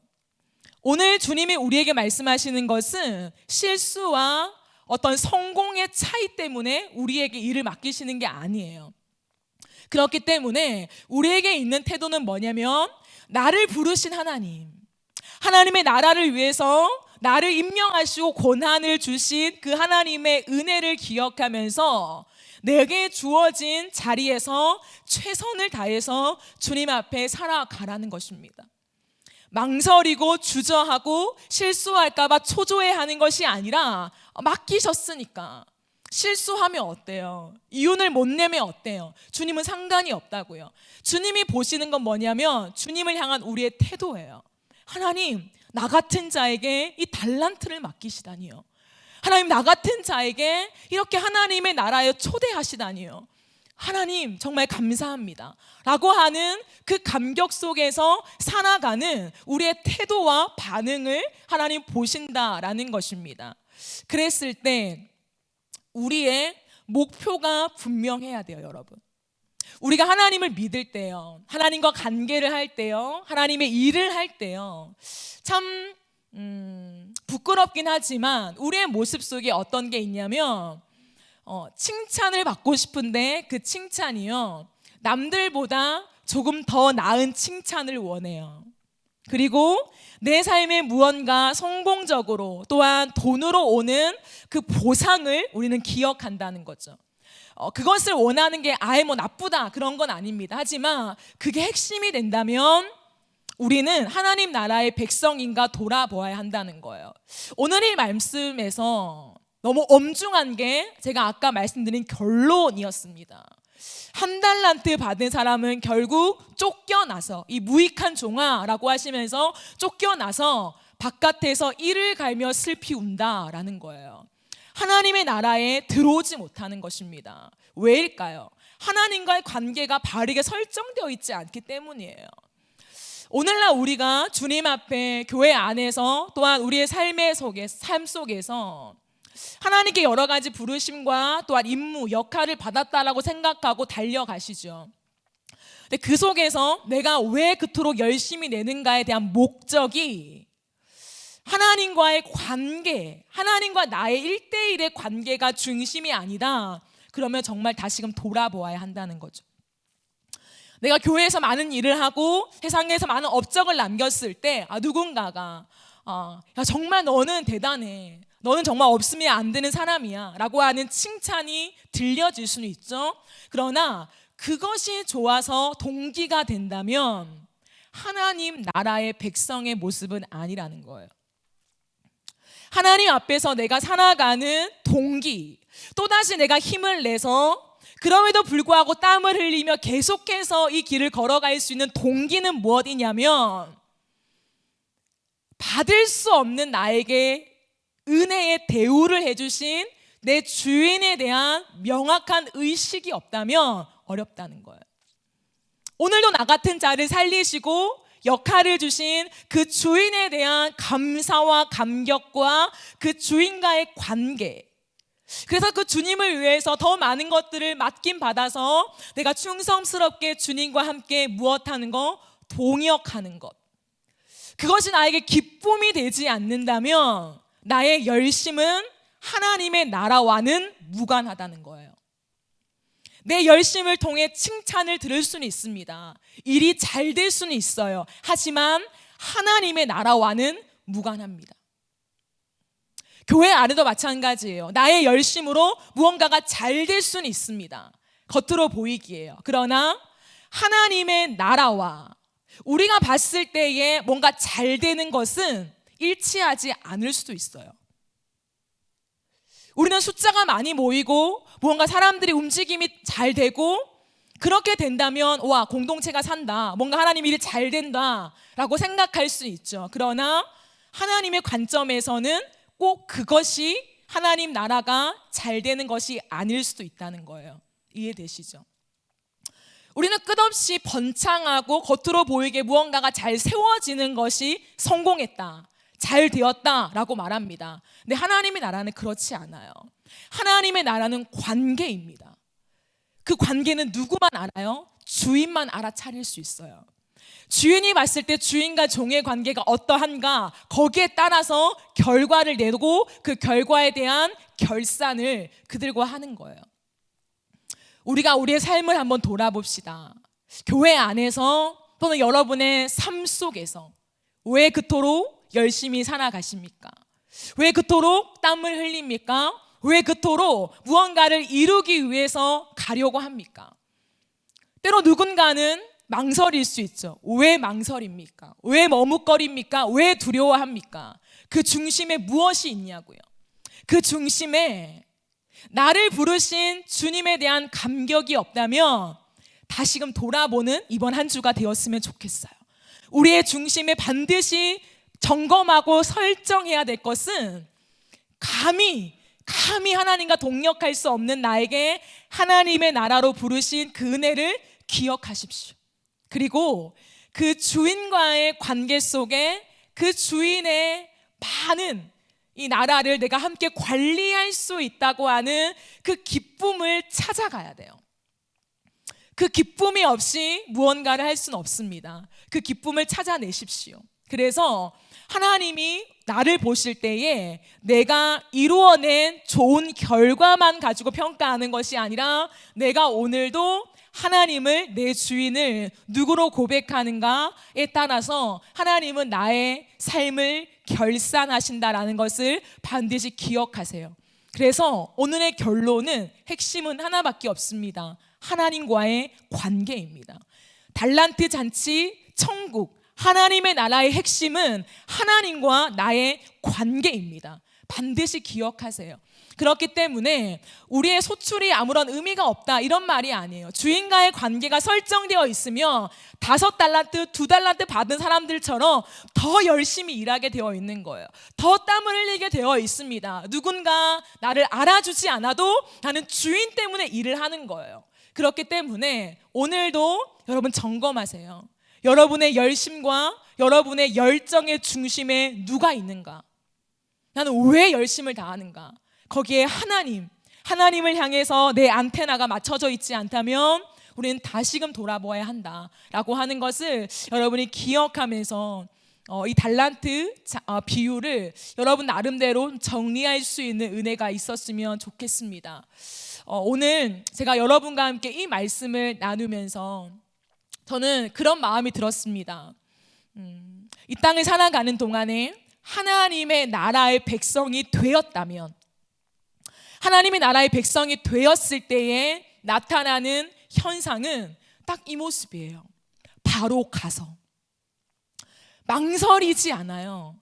오늘 주님이 우리에게 말씀하시는 것은 실수와 어떤 성공의 차이 때문에 우리에게 일을 맡기시는 게 아니에요. 그렇기 때문에 우리에게 있는 태도는 뭐냐면, 나를 부르신 하나님, 하나님의 나라를 위해서 나를 임명하시고 권한을 주신 그 하나님의 은혜를 기억하면서 내게 주어진 자리에서 최선을 다해서 주님 앞에 살아가라는 것입니다. 망설이고 주저하고 실수할까 봐 초조해하는 것이 아니라 맡기셨으니까 실수하면 어때요? 이윤을 못 내면 어때요? 주님은 상관이 없다고요. 주님이 보시는 건 뭐냐면 주님을 향한 우리의 태도예요. 하나님, 나 같은 자에게 이 달란트를 맡기시다니요. 하나님, 나 같은 자에게 이렇게 하나님의 나라에 초대하시다니요. 하나님 정말 감사합니다 라고 하는 그 감격 속에서 살아가는 우리의 태도와 반응을 하나님 보신다라는 것입니다. 그랬을 때 우리의 목표가 분명해야 돼요, 여러분. 우리가 하나님을 믿을 때요, 하나님과 관계를 할 때요, 하나님의 일을 할 때요, 참 부끄럽긴 하지만 우리의 모습 속에 어떤 게 있냐면 칭찬을 받고 싶은데 그 칭찬이요, 남들보다 조금 더 나은 칭찬을 원해요. 그리고 내 삶에 무언가 성공적으로 또한 돈으로 오는 그 보상을 우리는 기억한다는 거죠. 그것을 원하는 게 아예 뭐 나쁘다 그런 건 아닙니다. 하지만 그게 핵심이 된다면 우리는 하나님 나라의 백성인가 돌아보아야 한다는 거예요. 오늘 이 말씀에서 너무 엄중한 게 제가 아까 말씀드린 결론이었습니다. 한 달란트 받은 사람은 결국 쫓겨나서, 이 무익한 종아라고 하시면서 쫓겨나서 바깥에서 이를 갈며 슬피 운다라는 거예요. 하나님의 나라에 들어오지 못하는 것입니다. 왜일까요? 하나님과의 관계가 바르게 설정되어 있지 않기 때문이에요. 오늘날 우리가 주님 앞에 교회 안에서 또한 우리의 삶 속에서 하나님께 여러 가지 부르심과 또한 임무, 역할을 받았다라고 생각하고 달려가시죠. 근데 그 속에서 내가 왜 그토록 열심히 내는가에 대한 목적이 하나님과의 관계, 하나님과 나의 1대1의 관계가 중심이 아니다. 그러면 정말 다시금 돌아보아야 한다는 거죠. 내가 교회에서 많은 일을 하고 세상에서 많은 업적을 남겼을 때 누군가가 야, 정말 너는 대단해, 너는 정말 없으면 안 되는 사람이야 라고 하는 칭찬이 들려질 수는 있죠. 그러나 그것이 좋아서 동기가 된다면 하나님 나라의 백성의 모습은 아니라는 거예요. 하나님 앞에서 내가 살아가는 동기, 또다시 내가 힘을 내서 그럼에도 불구하고 땀을 흘리며 계속해서 이 길을 걸어갈 수 있는 동기는 무엇이냐면 받을 수 없는 나에게 은혜의 대우를 해주신 내 주인에 대한 명확한 의식이 없다면 어렵다는 거예요. 오늘도 나 같은 자를 살리시고 역할을 주신 그 주인에 대한 감사와 감격과 그 주인과의 관계, 그래서 그 주님을 위해서 더 많은 것들을 맡김 받아서 내가 충성스럽게 주님과 함께 무엇하는 것? 동역하는 것. 그것이 나에게 기쁨이 되지 않는다면 나의 열심은 하나님의 나라와는 무관하다는 거예요. 내 열심을 통해 칭찬을 들을 수는 있습니다. 일이 잘 될 수는 있어요. 하지만 하나님의 나라와는 무관합니다. 교회 안에도 마찬가지예요. 나의 열심으로 무언가가 잘 될 수는 있습니다. 겉으로 보이기에요. 그러나 하나님의 나라와 우리가 봤을 때에 뭔가 잘 되는 것은 일치하지 않을 수도 있어요. 우리는 숫자가 많이 모이고 무언가 사람들이 움직임이 잘 되고 그렇게 된다면 와, 공동체가 산다, 뭔가 하나님 일이 잘 된다 라고 생각할 수 있죠. 그러나 하나님의 관점에서는 꼭 그것이 하나님 나라가 잘 되는 것이 아닐 수도 있다는 거예요. 이해되시죠? 우리는 끝없이 번창하고 겉으로 보이게 무언가가 잘 세워지는 것이 성공했다, 잘 되었다라고 말합니다. 근데 하나님의 나라는 그렇지 않아요. 하나님의 나라는 관계입니다. 그 관계는 누구만 알아요? 주인만 알아차릴 수 있어요. 주인이 봤을 때 주인과 종의 관계가 어떠한가, 거기에 따라서 결과를 내고 그 결과에 대한 결산을 그들과 하는 거예요. 우리가 우리의 삶을 한번 돌아봅시다. 교회 안에서 또는 여러분의 삶 속에서 왜 그토록 열심히 살아가십니까? 왜 그토록 땀을 흘립니까? 왜 그토록 무언가를 이루기 위해서 가려고 합니까? 때로 누군가는 망설일 수 있죠. 왜 망설입니까? 왜 머뭇거립니까? 왜 두려워합니까? 그 중심에 무엇이 있냐고요. 그 중심에 나를 부르신 주님에 대한 감격이 없다면 다시금 돌아보는 이번 한 주가 되었으면 좋겠어요. 우리의 중심에 반드시 점검하고 설정해야 될 것은 감히 하나님과 동역할 수 없는 나에게 하나님의 나라로 부르신 그 은혜를 기억하십시오. 그리고 그 주인과의 관계 속에 그 주인의 많은 이 나라를 내가 함께 관리할 수 있다고 하는 그 기쁨을 찾아가야 돼요. 그 기쁨이 없이 무언가를 할 수는 없습니다. 그 기쁨을 찾아내십시오. 그래서 하나님이 나를 보실 때에 내가 이루어낸 좋은 결과만 가지고 평가하는 것이 아니라 내가 오늘도 하나님을, 내 주인을 누구로 고백하는가에 따라서 하나님은 나의 삶을 결산하신다라는 것을 반드시 기억하세요. 그래서 오늘의 결론은, 핵심은 하나밖에 없습니다. 하나님과의 관계입니다. 달란트 잔치, 천국, 하나님의 나라의 핵심은 하나님과 나의 관계입니다. 반드시 기억하세요. 그렇기 때문에 우리의 소출이 아무런 의미가 없다 이런 말이 아니에요. 주인과의 관계가 설정되어 있으면 5달란트, 2달란트 받은 사람들처럼 더 열심히 일하게 되어 있는 거예요. 더 땀을 흘리게 되어 있습니다. 누군가 나를 알아주지 않아도 나는 주인 때문에 일을 하는 거예요. 그렇기 때문에 오늘도 여러분 점검하세요. 여러분의 열심과 여러분의 열정의 중심에 누가 있는가? 나는 왜 열심을 다하는가? 거기에 하나님을 향해서 내 안테나가 맞춰져 있지 않다면 우리는 다시금 돌아보아야 한다라고 하는 것을 여러분이 기억하면서 이 달란트 비유를 여러분 나름대로 정리할 수 있는 은혜가 있었으면 좋겠습니다. 오늘 제가 여러분과 함께 이 말씀을 나누면서 저는 그런 마음이 들었습니다. 이 땅을 살아가는 동안에 하나님의 나라의 백성이 되었다면, 하나님의 나라의 백성이 되었을 때에 나타나는 현상은 딱 이 모습이에요. 바로 가서 망설이지 않아요.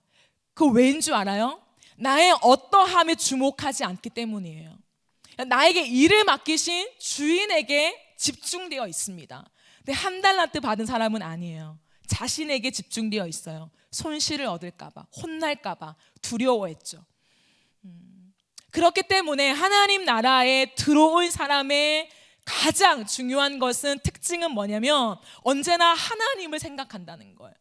그 왠 줄 알아요? 나의 어떠함에 주목하지 않기 때문이에요. 나에게 일을 맡기신 주인에게 집중되어 있습니다. 근데 한 달란트 받은 사람은 아니에요. 자신에게 집중되어 있어요. 손실을 얻을까봐, 혼날까봐 두려워했죠. 그렇기 때문에 하나님 나라에 들어온 사람의 가장 중요한 것은, 특징은 뭐냐면 언제나 하나님을 생각한다는 거예요.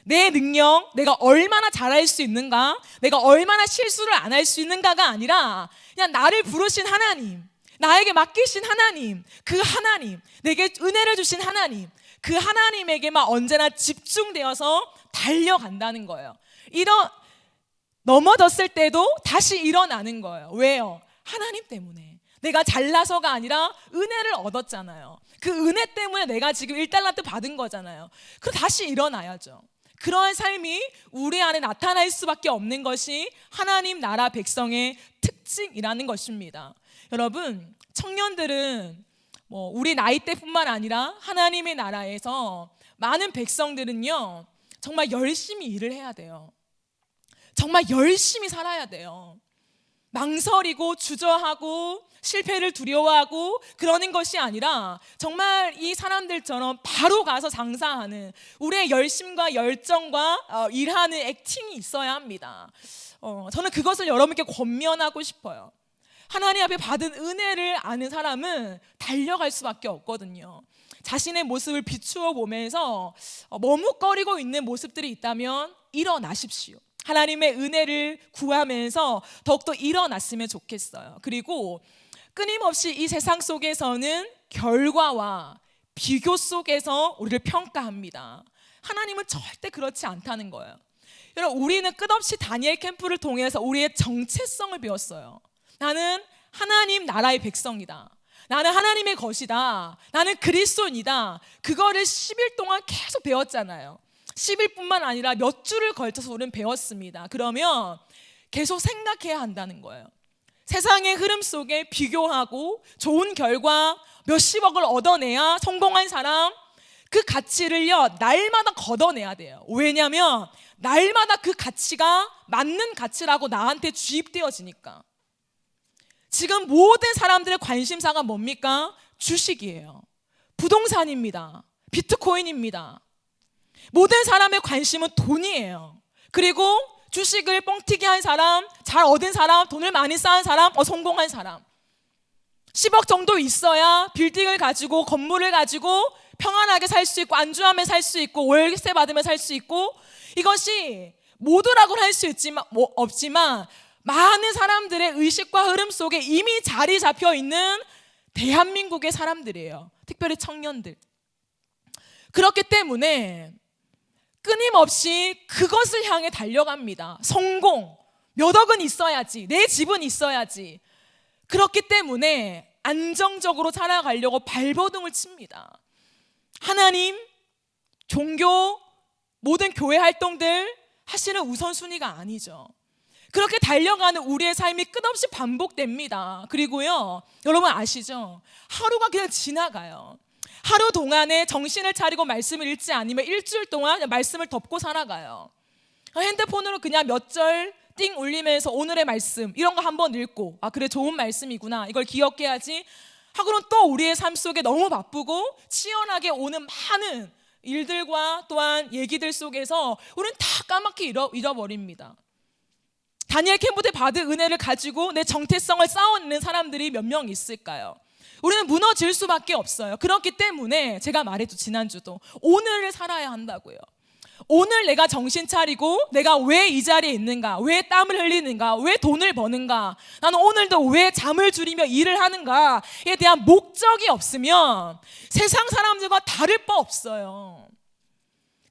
내 능력, 내가 얼마나 잘할 수 있는가, 내가 얼마나 실수를 안 할 수 있는가가 아니라 그냥 나를 부르신 하나님, 나에게 맡기신 하나님, 그 하나님, 내게 은혜를 주신 하나님, 그 하나님에게만 언제나 집중되어서 달려간다는 거예요. 넘어졌을 때도 다시 일어나는 거예요. 왜요? 하나님 때문에. 내가 잘나서가 아니라 은혜를 얻었잖아요. 그 은혜 때문에 내가 지금 1달란트 받은 거잖아요. 그럼 다시 일어나야죠. 그러한 삶이 우리 안에 나타날 수밖에 없는 것이 하나님 나라 백성의 특징이라는 것입니다. 여러분, 청년들은 우리 나이대뿐만 아니라 하나님의 나라에서 많은 백성들은요, 정말 열심히 일을 해야 돼요. 정말 열심히 살아야 돼요. 망설이고 주저하고 실패를 두려워하고 그러는 것이 아니라 정말 이 사람들처럼 바로 가서 장사하는, 우리의 열심과 열정과 일하는 액팅이 있어야 합니다. 저는 그것을 여러분께 권면하고 싶어요. 하나님 앞에 받은 은혜를 아는 사람은 달려갈 수밖에 없거든요. 자신의 모습을 비추어 보면서 머뭇거리고 있는 모습들이 있다면 일어나십시오. 하나님의 은혜를 구하면서 더욱더 일어났으면 좋겠어요. 그리고 끊임없이 이 세상 속에서는 결과와 비교 속에서 우리를 평가합니다. 하나님은 절대 그렇지 않다는 거예요. 여러분, 우리는 끝없이 다니엘 캠프를 통해서 우리의 정체성을 배웠어요. 나는 하나님 나라의 백성이다. 나는 하나님의 것이다. 나는 그리스도인이다. 그거를 10일 동안 계속 배웠잖아요. 10일뿐만 아니라 몇 주를 걸쳐서 우리는 배웠습니다. 그러면 계속 생각해야 한다는 거예요. 세상의 흐름 속에 비교하고 좋은 결과 몇십억을 얻어내야 성공한 사람, 그 가치를요 날마다 걷어내야 돼요. 왜냐하면 날마다 그 가치가 맞는 가치라고 나한테 주입되어지니까. 지금 모든 사람들의 관심사가 뭡니까? 주식이에요. 부동산입니다. 비트코인입니다. 모든 사람의 관심은 돈이에요. 그리고 주식을 뻥튀기 한 사람, 잘 얻은 사람, 돈을 많이 쌓은 사람, 성공한 사람, 10억 정도 있어야 빌딩을 가지고, 건물을 가지고 평안하게 살 수 있고, 안주하며 살 수 있고, 월세 받으며 살 수 있고, 이것이 모두라고는 할 수 없지만 많은 사람들의 의식과 흐름 속에 이미 자리 잡혀 있는 대한민국의 사람들이에요. 특별히 청년들. 그렇기 때문에 끊임없이 그것을 향해 달려갑니다. 성공, 몇 억은 있어야지, 내 집은 있어야지. 그렇기 때문에 안정적으로 살아가려고 발버둥을 칩니다. 하나님, 종교, 모든 교회 활동들 하시는 우선순위가 아니죠. 그렇게 달려가는 우리의 삶이 끝없이 반복됩니다. 그리고요, 여러분 아시죠? 하루가 그냥 지나가요. 하루 동안에 정신을 차리고 말씀을 읽지 않으면 일주일 동안 말씀을 덮고 살아가요. 핸드폰으로 그냥 몇 절 띵 울리면서 오늘의 말씀 이런 거 한번 읽고, 그래 좋은 말씀이구나, 이걸 기억해야지 하고는 또 우리의 삶 속에 너무 바쁘고 치열하게 오는 많은 일들과 또한 얘기들 속에서 우리는 다 까맣게 잃어버립니다. 다니엘 캠프 때 받은 은혜를 가지고 내 정체성을 쌓아내는 사람들이 몇 명 있을까요? 우리는 무너질 수밖에 없어요. 그렇기 때문에 제가 말했죠, 지난주도 오늘을 살아야 한다고요. 오늘 내가 정신 차리고 내가 왜 이 자리에 있는가, 왜 땀을 흘리는가, 왜 돈을 버는가, 나는 오늘도 왜 잠을 줄이며 일을 하는가에 대한 목적이 없으면 세상 사람들과 다를 바 없어요.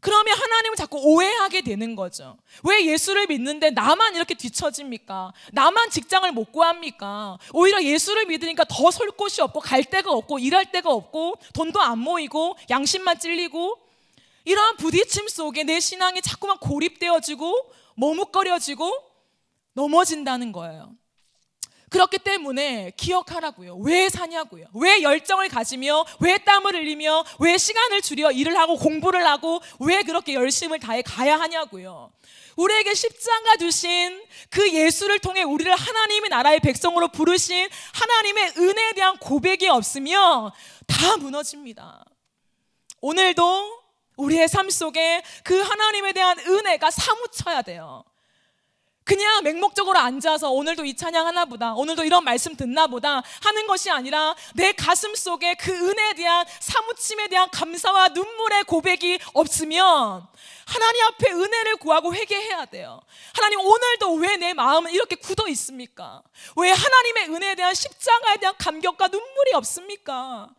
그러면 하나님을 자꾸 오해하게 되는 거죠. 왜 예수를 믿는데 나만 이렇게 뒤처집니까? 나만 직장을 못 구합니까? 오히려 예수를 믿으니까 더 설 곳이 없고 갈 데가 없고 일할 데가 없고 돈도 안 모이고 양심만 찔리고, 이러한 부딪힘 속에 내 신앙이 자꾸만 고립되어지고 머뭇거려지고 넘어진다는 거예요. 그렇기 때문에 기억하라고요. 왜 사냐고요. 왜 열정을 가지며, 왜 땀을 흘리며, 왜 시간을 줄여 일을 하고 공부를 하고, 왜 그렇게 열심을 다해 가야 하냐고요. 우리에게 십자가 주신 그 예수를 통해 우리를 하나님의 나라의 백성으로 부르신 하나님의 은혜에 대한 고백이 없으면 다 무너집니다. 오늘도 우리의 삶 속에 그 하나님에 대한 은혜가 사무쳐야 돼요. 그냥 맹목적으로 앉아서 오늘도 이 찬양 하나 보다, 오늘도 이런 말씀 듣나 보다 하는 것이 아니라 내 가슴 속에 그 은혜에 대한 사무침에 대한 감사와 눈물의 고백이 없으면 하나님 앞에 은혜를 구하고 회개해야 돼요. 하나님, 오늘도 왜 내 마음은 이렇게 굳어 있습니까? 왜 하나님의 은혜에 대한 십자가에 대한 감격과 눈물이 없습니까?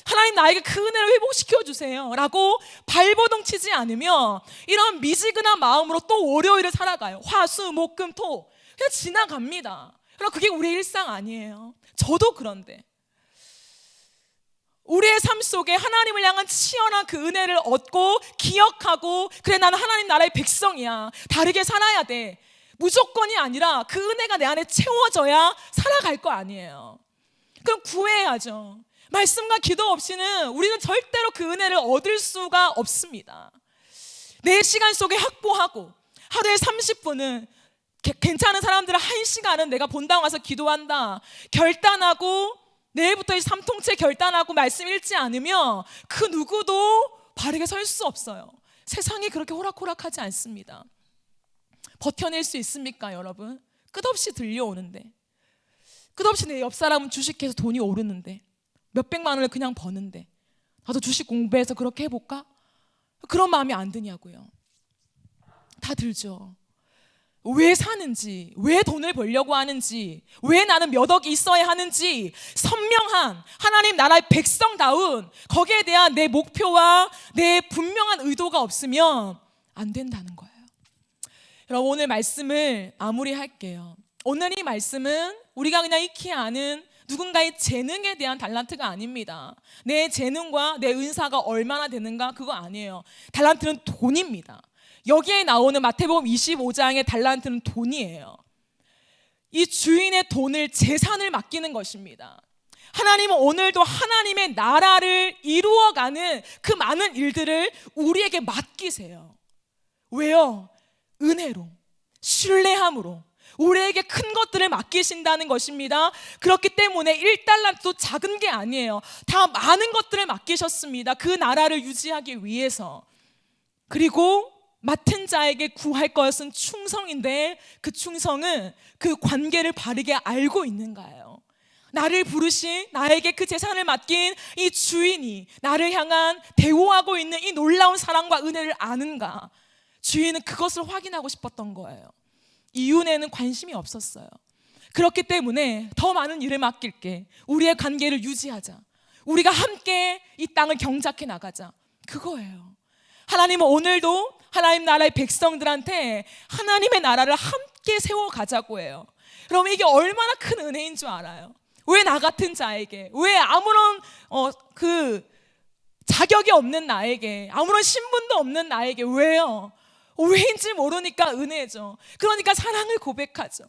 하나님, 나에게 그 은혜를 회복시켜 주세요 라고 발버둥 치지 않으면 이런 미지근한 마음으로 또 월요일을 살아가요. 화, 수, 목, 금, 토 그냥 지나갑니다. 그럼 그게 우리의 일상 아니에요. 저도 그런데 우리의 삶 속에 하나님을 향한 치열한 그 은혜를 얻고 기억하고, 그래 나는 하나님 나라의 백성이야, 다르게 살아야 돼, 무조건이 아니라 그 은혜가 내 안에 채워져야 살아갈 거 아니에요. 그럼 구해야죠. 말씀과 기도 없이는 우리는 절대로 그 은혜를 얻을 수가 없습니다. 내 시간 속에 확보하고 하루에 30분은 괜찮은 사람들은 1시간은 내가 본당 와서 기도한다 결단하고, 내일부터 이 삼통째 결단하고 말씀 읽지 않으면 그 누구도 바르게 설 수 없어요. 세상이 그렇게 호락호락하지 않습니다. 버텨낼 수 있습니까, 여러분? 끝없이 들려오는데, 끝없이 내 옆 사람은 주식해서 돈이 오르는데, 몇백만 원을 그냥 버는데 나도 주식 공부해서 그렇게 해볼까? 그런 마음이 안 드냐고요. 다 들죠. 왜 사는지, 왜 돈을 벌려고 하는지, 왜 나는 몇 억이 있어야 하는지 선명한 하나님 나라의 백성다운 거기에 대한 내 목표와 내 분명한 의도가 없으면 안 된다는 거예요. 여러분, 오늘 말씀을 마무리할게요. 오늘 이 말씀은 우리가 그냥 익히 아는 누군가의 재능에 대한 달란트가 아닙니다. 내 재능과 내 은사가 얼마나 되는가 그거 아니에요. 달란트는 돈입니다. 여기에 나오는 마태복음 25장의 달란트는 돈이에요. 이 주인의 돈을, 재산을 맡기는 것입니다. 하나님은 오늘도 하나님의 나라를 이루어가는 그 많은 일들을 우리에게 맡기세요. 왜요? 은혜로, 신뢰함으로 우리에게 큰 것들을 맡기신다는 것입니다. 그렇기 때문에 1달란트도 작은 게 아니에요. 다 많은 것들을 맡기셨습니다. 그 나라를 유지하기 위해서. 그리고 맡은 자에게 구할 것은 충성인데, 그 충성은 그 관계를 바르게 알고 있는가요? 나를 부르신, 나에게 그 재산을 맡긴 이 주인이 나를 향한 대우하고 있는 이 놀라운 사랑과 은혜를 아는가? 주인은 그것을 확인하고 싶었던 거예요. 이윤에는 관심이 없었어요. 그렇기 때문에 더 많은 일을 맡길게, 우리의 관계를 유지하자, 우리가 함께 이 땅을 경작해 나가자, 그거예요. 하나님은 오늘도 하나님 나라의 백성들한테 하나님의 나라를 함께 세워가자고 해요. 그럼 이게 얼마나 큰 은혜인 줄 알아요? 왜 나 같은 자에게, 왜 아무런 그 자격이 없는 나에게, 아무런 신분도 없는 나에게, 왜요? 왜인지 모르니까 은혜죠. 그러니까 사랑을 고백하죠.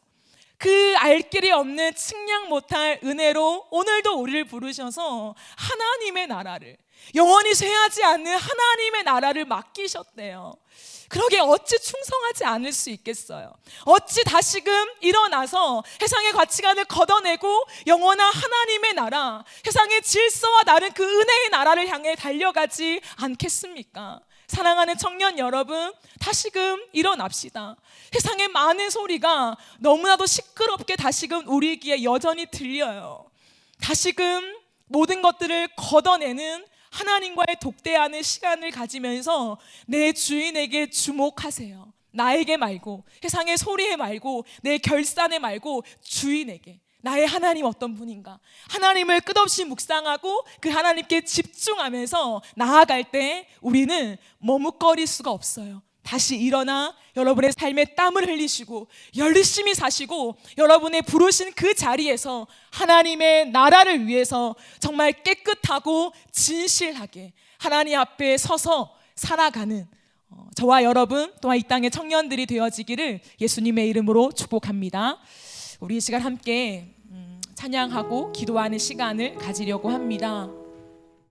그 알 길이 없는 측량 못할 은혜로 오늘도 우리를 부르셔서 하나님의 나라를, 영원히 쇠하지 않는 하나님의 나라를 맡기셨대요. 그러게 어찌 충성하지 않을 수 있겠어요? 어찌 다시금 일어나서 세상의 가치관을 걷어내고 영원한 하나님의 나라, 세상의 질서와 다른 그 은혜의 나라를 향해 달려가지 않겠습니까? 사랑하는 청년 여러분, 다시금 일어납시다. 세상의 많은 소리가 너무나도 시끄럽게 다시금 우리 귀에 여전히 들려요. 다시금 모든 것들을 걷어내는 하나님과의 독대하는 시간을 가지면서 내 주인에게 주목하세요. 나에게 말고, 세상의 소리에 말고, 내 결산에 말고 주인에게, 나의 하나님 어떤 분인가, 하나님을 끝없이 묵상하고 그 하나님께 집중하면서 나아갈 때 우리는 머뭇거릴 수가 없어요. 다시 일어나 여러분의 삶에 땀을 흘리시고 열심히 사시고 여러분의 부르신 그 자리에서 하나님의 나라를 위해서 정말 깨끗하고 진실하게 하나님 앞에 서서 살아가는 저와 여러분 또한 이 땅의 청년들이 되어지기를 예수님의 이름으로 축복합니다. 우리 이 시간 함께 찬양하고 기도하는 시간을 가지려고 합니다.